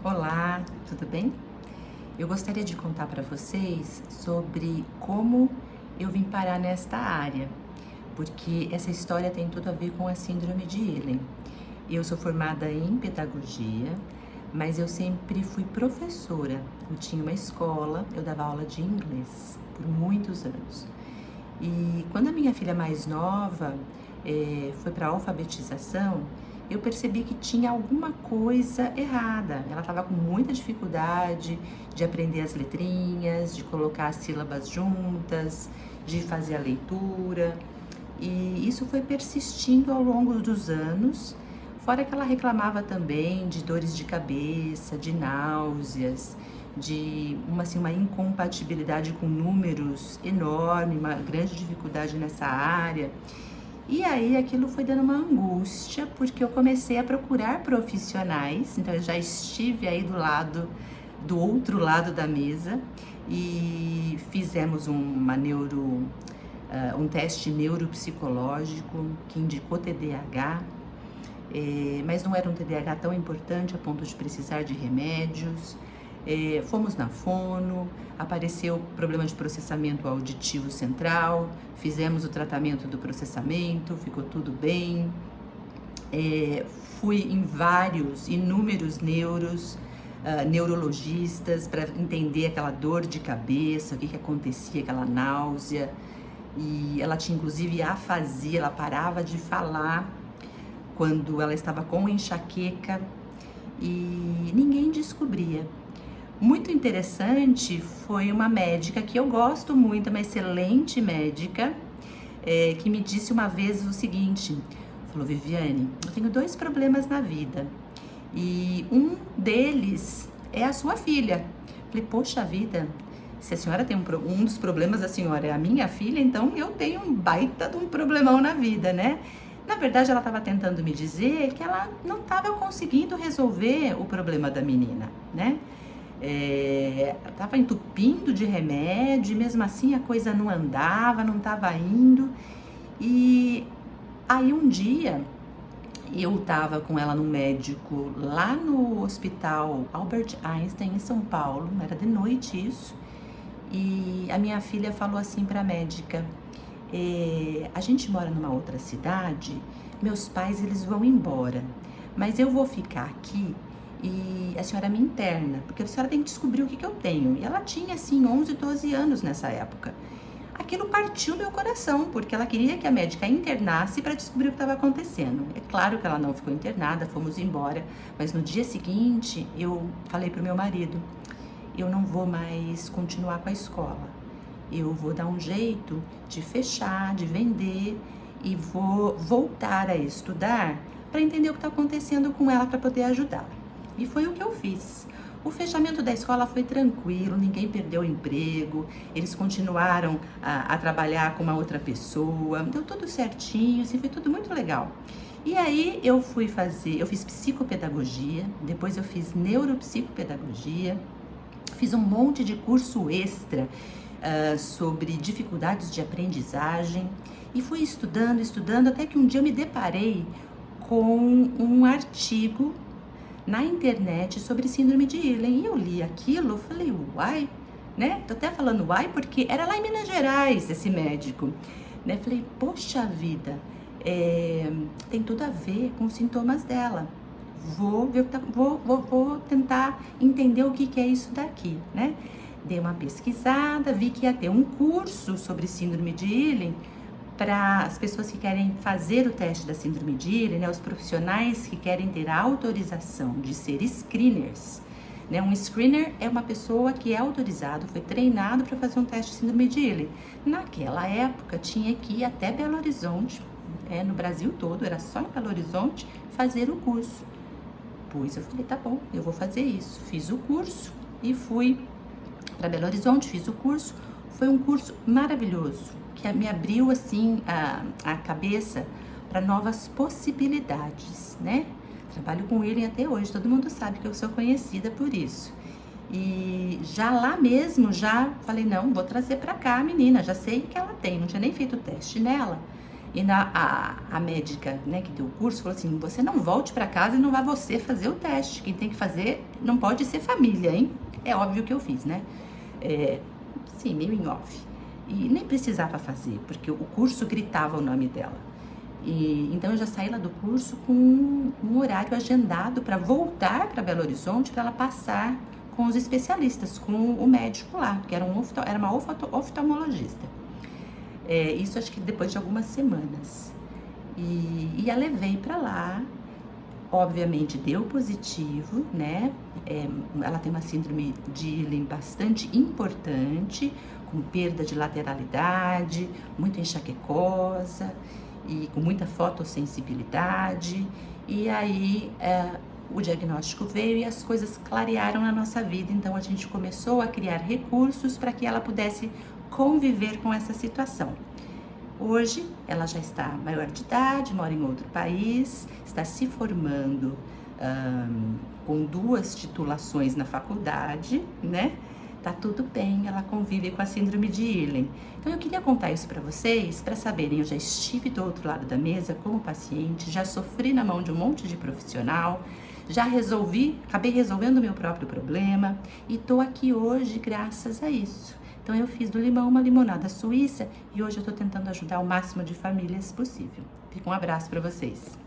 Olá, tudo bem? Eu gostaria de contar para vocês sobre como eu vim parar nesta área, porque essa história tem tudo a ver com a síndrome de Ehlers. Eu sou formada em pedagogia, mas eu sempre fui professora. Eu tinha uma escola, eu dava aula de inglês por muitos anos. E quando a minha filha mais nova foi para a alfabetização, eu percebi que tinha alguma coisa errada. Ela estava com muita dificuldade de aprender as letrinhas, de colocar as sílabas juntas, de fazer a leitura. E isso foi persistindo ao longo dos anos, fora que ela reclamava também de dores de cabeça, de náuseas, de uma incompatibilidade com números enorme, uma grande dificuldade nessa área. E aí aquilo foi dando uma angústia, porque eu comecei a procurar profissionais, então eu já estive aí do outro lado da mesa e fizemos um teste neuropsicológico que indicou TDAH, mas não era um TDAH tão importante a ponto de precisar de remédios. Fomos na fono, apareceu problema de processamento auditivo central, fizemos o tratamento do processamento, ficou tudo bem. Fui em inúmeros neurologistas para entender aquela dor de cabeça, o que acontecia, aquela náusea. E ela tinha inclusive afasia, ela parava de falar quando ela estava com enxaqueca e ninguém descobria. Muito interessante foi uma médica que eu gosto muito, uma excelente médica, que me disse uma vez o seguinte, falou: Viviane, eu tenho 2 problemas na vida e um deles é a sua filha. Falei: poxa vida, se a senhora tem um dos problemas da senhora é a minha filha, então eu tenho um baita de um problemão na vida, né? Na verdade, ela estava tentando me dizer que ela não estava conseguindo resolver o problema da menina, né? Estava entupindo de remédio, e mesmo assim a coisa não andava, não estava indo. E aí um dia eu estava com ela no médico lá no hospital Albert Einstein em São Paulo, era de noite isso, e a minha filha falou assim para a médica: a gente mora numa outra cidade, meus pais eles vão embora, mas eu vou ficar aqui e a senhora me interna, porque a senhora tem que descobrir o que eu tenho. E ela tinha assim 11, 12 anos nessa época. Aquilo partiu meu coração, porque ela queria que a médica internasse para descobrir o que estava acontecendo. É claro que ela não ficou internada, fomos embora, mas no dia seguinte eu falei pro meu marido: eu não vou mais continuar com a escola, eu vou dar um jeito de fechar, de vender e vou voltar a estudar para entender o que está acontecendo com ela para poder ajudá-la. E foi o que eu fiz. O fechamento da escola foi tranquilo, ninguém perdeu o emprego, eles continuaram a trabalhar com uma outra pessoa, deu tudo certinho, assim, foi tudo muito legal. E aí eu fiz psicopedagogia, depois eu fiz neuropsicopedagogia, fiz um monte de curso extra sobre dificuldades de aprendizagem e fui estudando, até que um dia eu me deparei com um artigo na internet sobre síndrome de Ehlers, e eu li aquilo, falei: uai, né? Tô até falando uai porque era lá em Minas Gerais esse médico, né? Falei: poxa vida, tem tudo a ver com os sintomas dela. Vou tentar entender o que é isso daqui, né? Dei uma pesquisada, vi que ia ter um curso sobre síndrome de Ehlers para as pessoas que querem fazer o teste da síndrome de Ehlers, né, os profissionais que querem ter a autorização de ser screeners, né? Um screener é uma pessoa que é autorizado, foi treinado para fazer um teste de síndrome de Ehlers. Naquela época tinha que ir até Belo Horizonte, no Brasil todo, era só em Belo Horizonte fazer o curso. Pois eu falei: tá bom, eu vou fazer isso. Fiz o curso e fui para Belo Horizonte, fiz o curso. Foi um curso maravilhoso, que me abriu assim a cabeça para novas possibilidades, né? Trabalho com ele até hoje, todo mundo sabe que eu sou conhecida por isso. E já lá mesmo, já falei: não, vou trazer para cá a menina, já sei que ela tem, não tinha nem feito o teste nela. E a médica, né, que deu o curso falou assim: você não volte para casa e não vá você fazer o teste. Quem tem que fazer não pode ser família, hein? É óbvio que eu fiz, né? Sim, meio em off. E nem precisava fazer, porque o curso gritava o nome dela. Então eu já saí lá do curso com um horário agendado para voltar para Belo Horizonte para ela passar com os especialistas, com o médico lá, que era uma oftalmologista. Isso acho que depois de algumas semanas. E a levei para lá, obviamente deu positivo, né? Ela tem uma síndrome de Ewing bastante importante, com perda de lateralidade, muito enxaquecosa e com muita fotossensibilidade. E aí o diagnóstico veio e as coisas clarearam na nossa vida, então a gente começou a criar recursos para que ela pudesse conviver com essa situação. Hoje ela já está maior de idade, mora em outro país, está se formando com 2 titulações na faculdade, né? Tá tudo bem, ela convive com a síndrome de Ewing. Então eu queria contar isso para vocês, para saberem, eu já estive do outro lado da mesa como paciente, já sofri na mão de um monte de profissional, já acabei resolvendo o meu próprio problema e tô aqui hoje graças a isso. Então eu fiz do limão uma limonada suíça e hoje eu tô tentando ajudar o máximo de famílias possível. Fica um abraço para vocês.